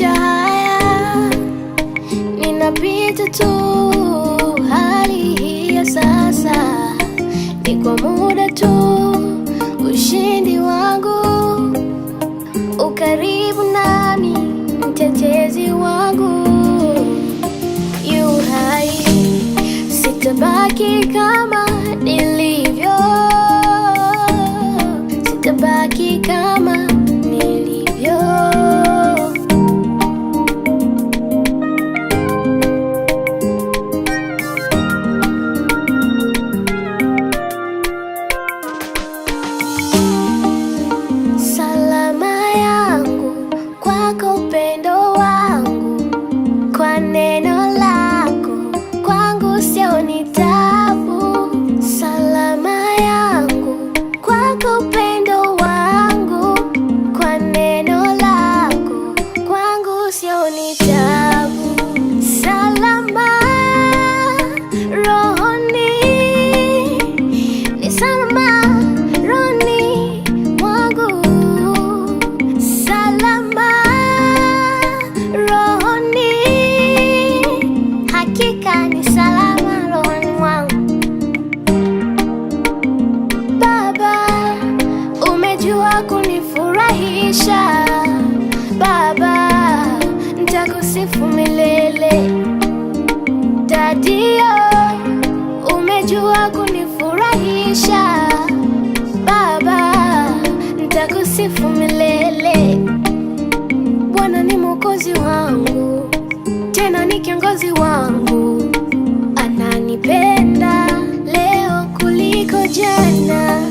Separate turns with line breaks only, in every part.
Haya ninapita tu, hali hii ya sasa ni kwa muda tu. Ushindi wangu ukaribu nami, mtetezi wangu yu hai. Sitabaki kama nilivyo, sitabaki kama nilivyo. Salama yangu kwako, upendo wangu kwa neno lako kwangu sio ni tabu. Salama yangu kwako, upendo wangu kwa neno lako kwangu sio ni tabu. Salama rohoni, ni salama rohoni mwangu. Salama rohoni, hakika ni salama rohoni mwangu. Baba, umejua kunifurahisha. Baba, nitakusifu milele. Dadio, umejua kunifurahisha. Baba, nitakusifu milele. Bwana ni Mwokozi wangu, tena ni kiongozi wangu. Ananipenda leo kuliko jana.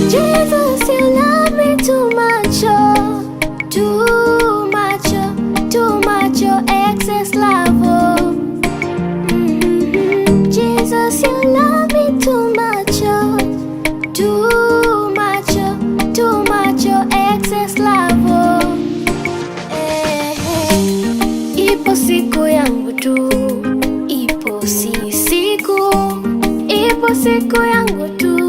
Jesus, you love me too much, oh, too much, oh, too much, oh, excess love, oh. Jesus, you love me too much, oh, too much, oh, too much, oh, excess love, oh. Ipo siku yangu tu, ipo siku yangu tu.